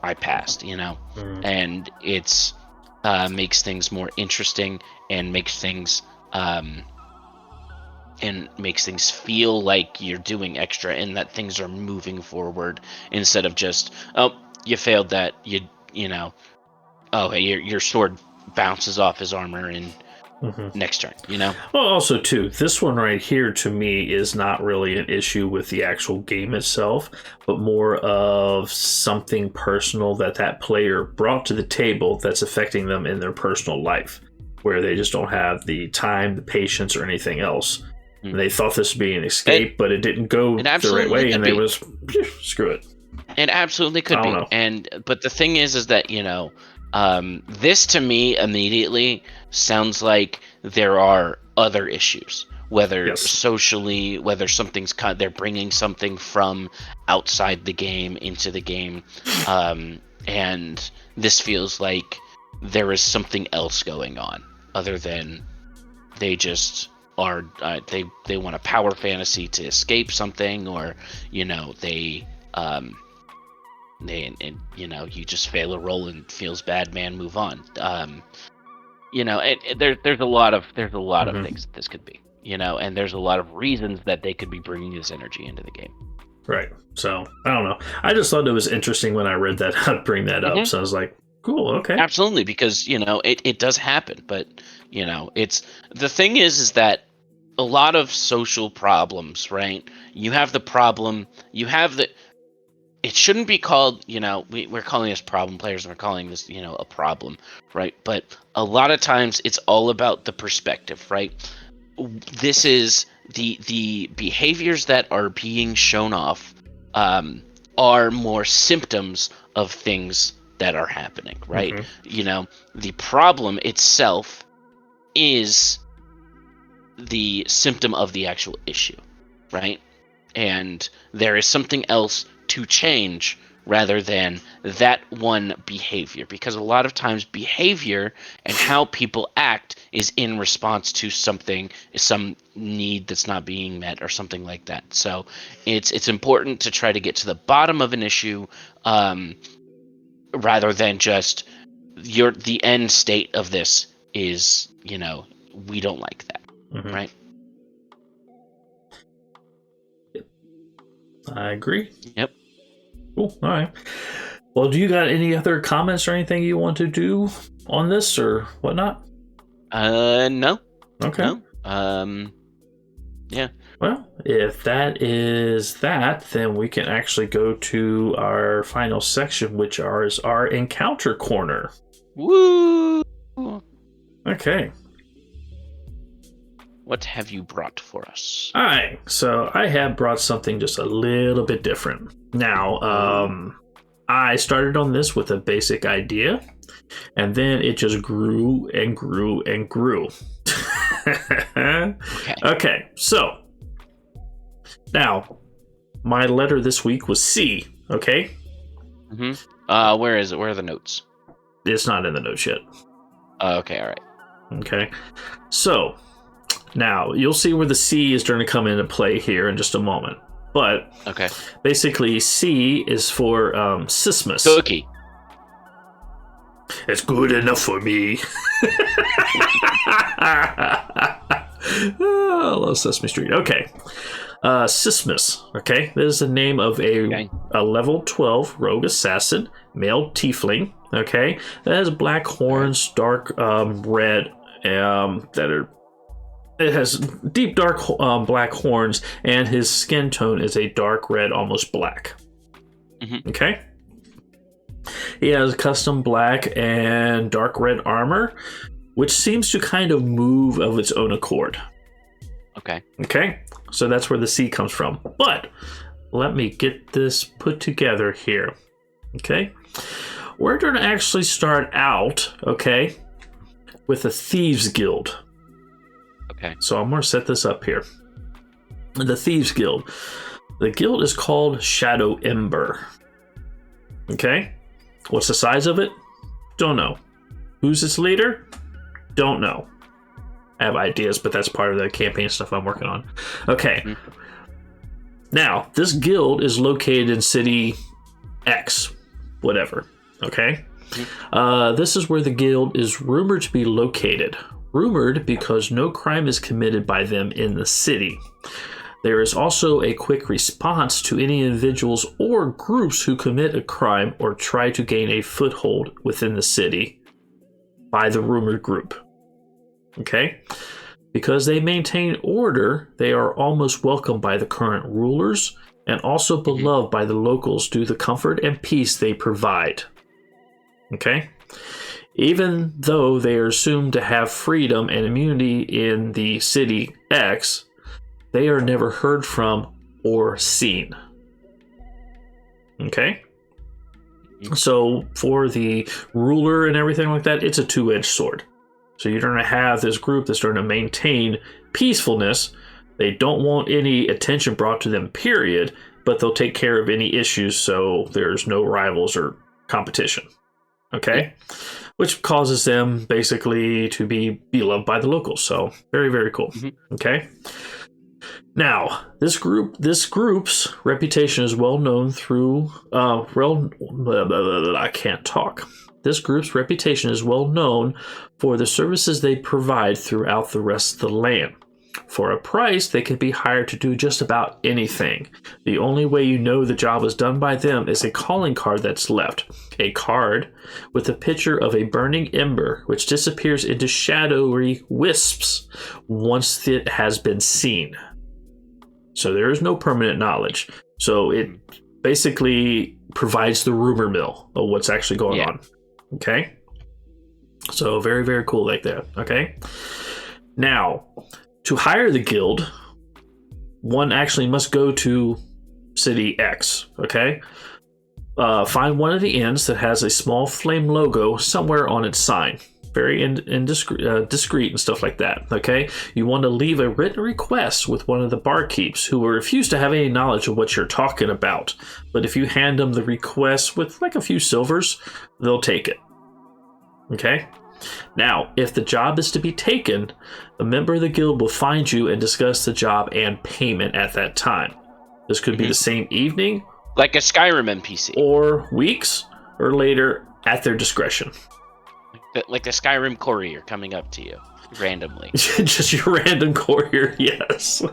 I passed, and it's makes things more interesting, and makes things feel like you're doing extra, and that things are moving forward, instead of just, oh, you failed that, you know, oh, hey, your sword bounces off his armor and next turn,
Well, also, too, this one right here, to me, is not really an issue with the actual game itself, but more of something personal that player brought to the table that's affecting them in their personal life, where they just don't have the time, the patience, or anything else. And they thought this would be an escape, but it didn't go the right way, and they was, screw it.
It absolutely could be. But the thing is that, this to me immediately sounds like there are other issues, whether socially, whether something's they're bringing something from outside the game into the game, and this feels like there is something else going on other than they just are they want a power fantasy to escape something, or they you just fail a roll and feels bad, man, move on. There's a lot of things that this could be, and there's a lot of reasons that they could be bringing this energy into the game. Right.
So I don't know. I just thought it was interesting when I read that I'd bring that up. So I was like, cool, okay.
Absolutely, because it does happen, but it's the thing is that a lot of social problems, right? You have the problem, it shouldn't be called, we're calling this problem players, and we're calling this, a problem, right? But a lot of times it's all about the perspective, right? This is the behaviors that are being shown off are more symptoms of things that are happening, right? The problem itself is the symptom of the actual issue, right? And there is something else to change rather than that one behavior, because a lot of times behavior and how people act is in response to something, some need that's not being met or something like that. So it's important to try to get to the bottom of an issue, rather than just the end state of this is, we don't like that, right?
I agree.
Yep.
Cool. All right. Well, do you got any other comments or anything you want to do on this or whatnot?
No.
Okay.
No. Yeah.
Well, if that is that, then we can actually go to our final section, which is our encounter corner.
Woo!
Okay.
What have you brought for us?
All right, so I have brought something just a little bit different. Now, I started on this with a basic idea, and then it just grew and grew and grew. Okay, so now my letter this week was C, okay?
Where is it? Where are the notes?
It's not in the notes yet.
Okay, all right.
Okay, so now you'll see where the C is going to come into play here in just a moment. But
okay,
basically C is for Sismus.
Cookie.
It's good enough for me. Oh, I love Sesame Street. Okay. Sismus. Okay. This is the name of a level 12 rogue assassin, male tiefling. Okay. That has black horns, dark red, it has deep dark black horns, and his skin tone is a dark red, almost black. Okay. He has custom black and dark red armor, which seems to kind of move of its own accord. Okay, so that's where the C comes from. But let me get this put together here. Okay, we're going to actually start out, okay, with a Thieves Guild.
Okay.
So I'm going to set this up here. The Thieves Guild. The guild is called Shadow Ember. Okay, what's the size of it? Don't know. Who's its leader? Don't know. I have ideas, but that's part of the campaign stuff I'm working on. Okay. Now, this guild is located in city X, whatever. Okay? This is where the guild is rumored to be located. Rumored because no crime is committed by them in the city. There is also a quick response to any individuals or groups who commit a crime or try to gain a foothold within the city by the rumored group. Okay? Because they maintain order, they are almost welcomed by the current rulers and also beloved by the locals due to the comfort and peace they provide. Okay? Even though they are assumed to have freedom and immunity in the city X, they are never heard from or seen. Okay? So for the ruler and everything like that, it's a two-edged sword. So you're going to have this group that's going to maintain peacefulness. They don't want any attention brought to them, period, but they'll take care of any issues so there's no rivals or competition. Okay? Which causes them basically to be beloved by the locals. So very, very cool. Okay? Now, this group's reputation is well known through I can't talk. This group's reputation is well known for the services they provide throughout the rest of the land. For a price, they can be hired to do just about anything. The only way you know the job is done by them is a calling card that's left. A card with a picture of a burning ember, which disappears into shadowy wisps once it has been seen. So there is no permanent knowledge. So it basically provides the rumor mill of what's actually going on. Okay? So very, very cool like that. Okay? Now, to hire the guild, one actually must go to City X. Okay? Find one of the inns that has a small flame logo somewhere on its sign. Very discreet and stuff like that. Okay? You want to leave a written request with one of the barkeeps who will refuse to have any knowledge of what you're talking about. But if you hand them the request with like a few silvers, they'll take it. Okay? Now, if the job is to be taken, a member of the guild will find you and discuss the job and payment at that time. This could be the same evening,
like a Skyrim NPC,
or weeks, or later at their discretion.
Like the Skyrim courier coming up to you randomly.
Just your random courier, yes.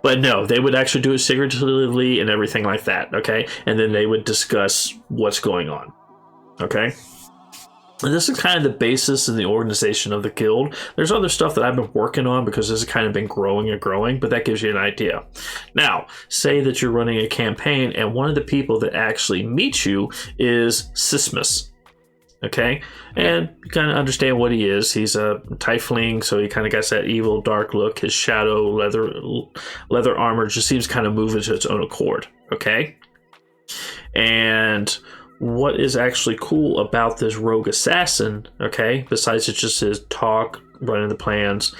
But no, they would actually do it secretively and everything like that, okay? And then they would discuss what's going on, okay? And this is kind of the basis and the organization of the guild. There's other stuff that I've been working on because this has kind of been growing and growing, but that gives you an idea. Now, say that you're running a campaign and one of the people that actually meets you is Sismus. Okay? And you kind of understand what he is. He's a tiefling, so he kind of got that evil, dark look. His shadow leather armor just seems kind of moving to its own accord. Okay? And what is actually cool about this rogue assassin, okay, besides it's just his talk, running the plans,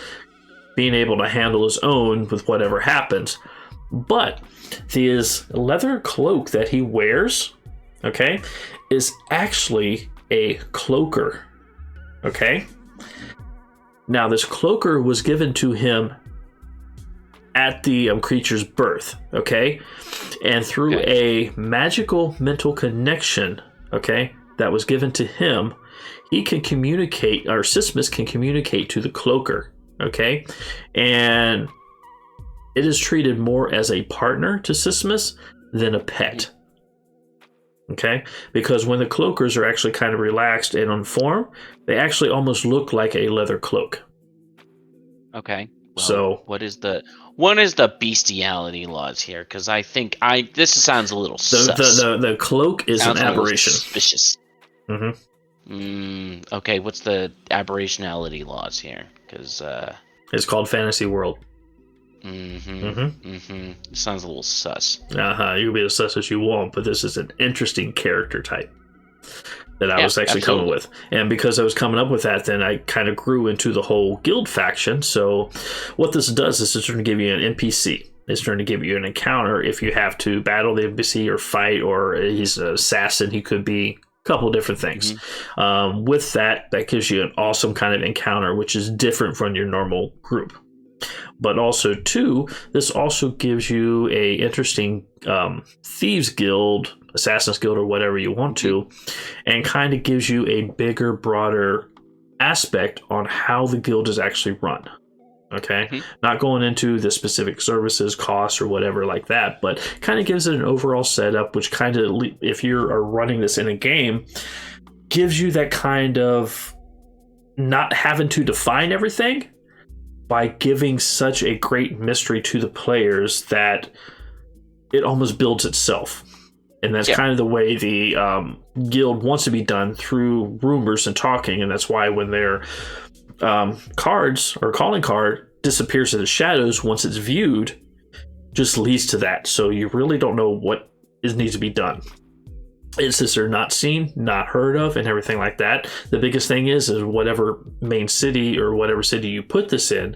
being able to handle his own with whatever happens, but his leather cloak that he wears, okay, is actually a cloaker, okay? Now, this cloaker was given to him at the creature's birth, okay? And through a magical mental connection, okay, that was given to him, he can communicate, or Sismus can communicate to the cloaker, okay? And it is treated more as a partner to Sismus than a pet, okay? Because when the cloakers are actually kind of relaxed and on form, they actually almost look like a leather cloak.
Okay. Well,
So
what is the bestiality laws here? Because I think this sounds a little sus.
the cloak is
Sounds
an
a little
aberration.
Suspicious.
Mm-hmm.
Okay, what's the aberrationality laws here? Because
It's called Fantasy World.
Sounds a little sus.
You can be as sus as you want, but this is an interesting character type that I was actually coming with. And because I was coming up with that, then I kind of grew into the whole guild faction. So what this does is it's going to give you an NPC. It's going to give you an encounter if you have to battle the NPC or fight, or he's an assassin. He could be couple different things. With that gives you an awesome kind of encounter, which is different from your normal group. But also, too, this also gives you a interesting thieves guild, assassin's guild, or whatever you want to, and kind of gives you a bigger, broader aspect on how the guild is actually run. Okay, not going into the specific services, costs, or whatever like that, but kind of gives it an overall setup, which kind of, if you are running this in a game, gives you that kind of not having to define everything by giving such a great mystery to the players that it almost builds itself. And that's kind of the way the guild wants to be done, through rumors and talking, and that's why when their cards or calling card disappears in the shadows, once it's viewed, just leads to that. So you really don't know what needs to be done. It's just they're not seen, not heard of, and everything like that. The biggest thing is whatever main city or whatever city you put this in,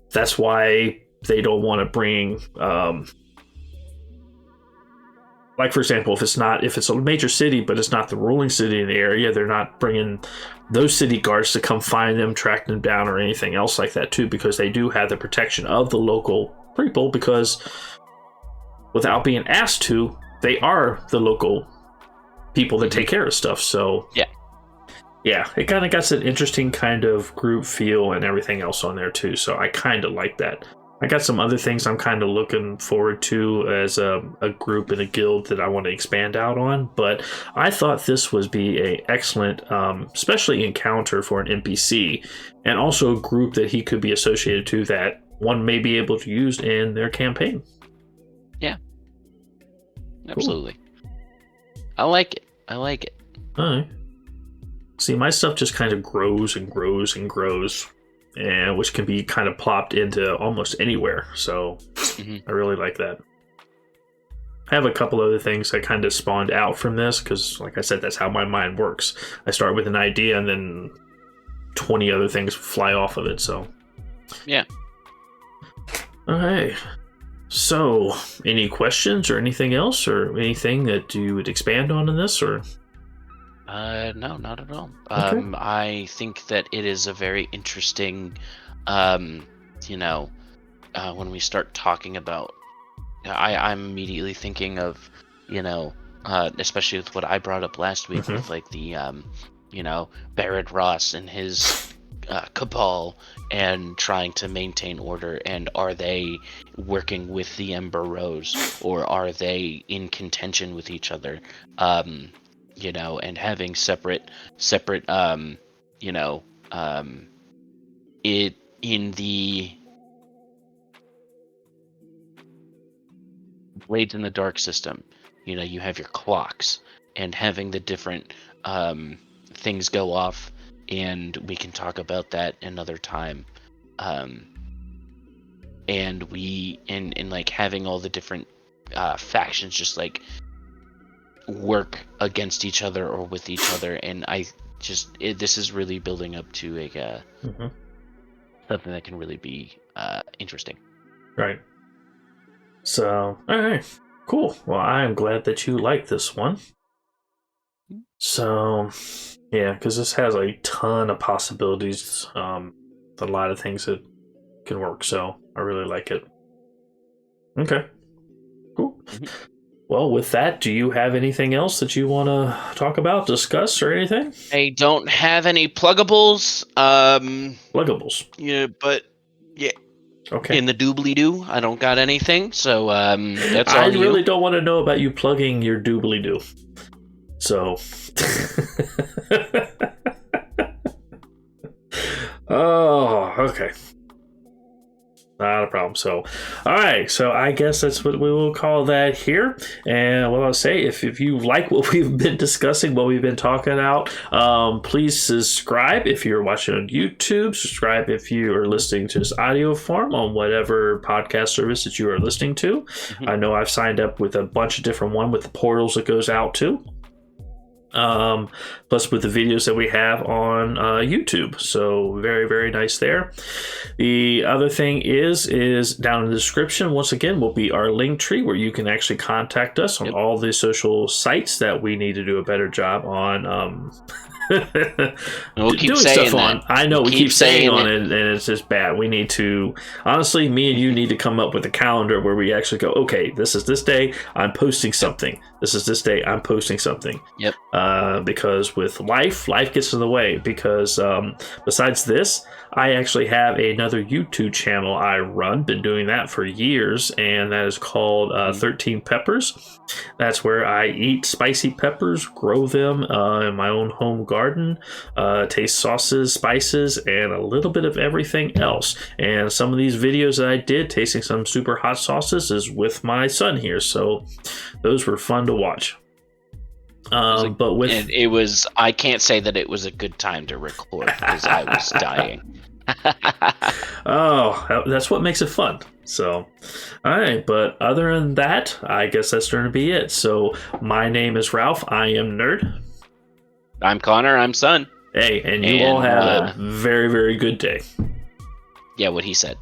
that's why they don't want to bring like, for example, if it's a major city but it's not the ruling city in the area, they're not bringing those city guards to come find them, track them down, or anything else like that too, because they do have the protection of the local people, because without being asked to, they are the local people that take care of stuff. So yeah, it kind of got an interesting kind of group feel and everything else on there too. So I kind of like that. I got some other things I'm kind of looking forward to as a group and a guild that I want to expand out on, but I thought this would be a excellent, especially encounter for an NPC, and also a group that he could be associated to that one may be able to use in their campaign.
Yeah, absolutely. Cool. I like it. All right. See, my stuff just kind of grows and grows and grows, and which can be kind of plopped into almost anywhere. So I really like that. I have a couple other things that kind of spawned out from this, because like I said, that's how my mind works. I start with an idea and then 20 other things fly off of it. So
yeah. All right. So any questions or anything else, or anything that you would expand on in this, or?
No, not at all.
Okay.
I think that it is a very interesting, when we start talking about, I'm immediately thinking of, especially with what I brought up last week with like the, Barrett Ross and his cabal and trying to maintain order, and are they working with the Ember Rose, or are they in contention with each other? And having separate, it in the Blades in the Dark system, you have your clocks, and having the different things go off, and we can talk about that another time. And we, in like having all the different factions just like work against each other or with each other, and this is really building up to a something that can really be interesting.
Right. So, all right, cool. Well, I am glad that you like this one. So, yeah, because this has a ton of possibilities, a lot of things that can work. So, I really like it. Okay, cool. Well, with that, do you have anything else that you want to talk about, discuss, or anything?
I don't have any pluggables.
Pluggables.
Yeah, but yeah.
Okay.
In the doobly-doo, I don't got anything, so that's all
I really don't want to know about you plugging your doobly-doo. So. Oh, okay. Not a problem. So, all right. So I guess that's what we will call that here. And what I'll say, if you like what we've been discussing, what we've been talking about, please subscribe if you're watching on YouTube. Subscribe if you are listening to this audio form on whatever podcast service that you are listening to. I know I've signed up with a bunch of different ones with the portals that goes out to. plus with the videos that we have on YouTube. So very, very nice there. The other thing is down in the description, once again, will be our link tree where you can actually contact us on all the social sites that we need to do a better job on.
We'll keep
doing
saying
stuff on.
that.
I know we keep saying on
it.
it, and it's just bad. We need to, honestly, me and you need to come up with a calendar where we actually go, okay, this is this day, I'm posting something. This is this day, I'm posting something.
Yep.
Because with life gets in the way. Because besides this, I actually have another YouTube channel I run. Been doing that for years, and that is called 13 Peppers. That's where I eat spicy peppers, grow them in my own home garden, taste sauces, spices, and a little bit of everything else. And some of these videos that I did tasting some super hot sauces is with my son here, so those were fun to watch. But with
it was, I can't say that it was a good time to record because I was dying.
Oh, that's what makes it fun. So, all right. But other than that, I guess that's going to be it. So, my name is Ralph. I am Nerd.
I'm Connor. I'm Son.
Hey, and you all have a very, very good day.
Yeah, what he said.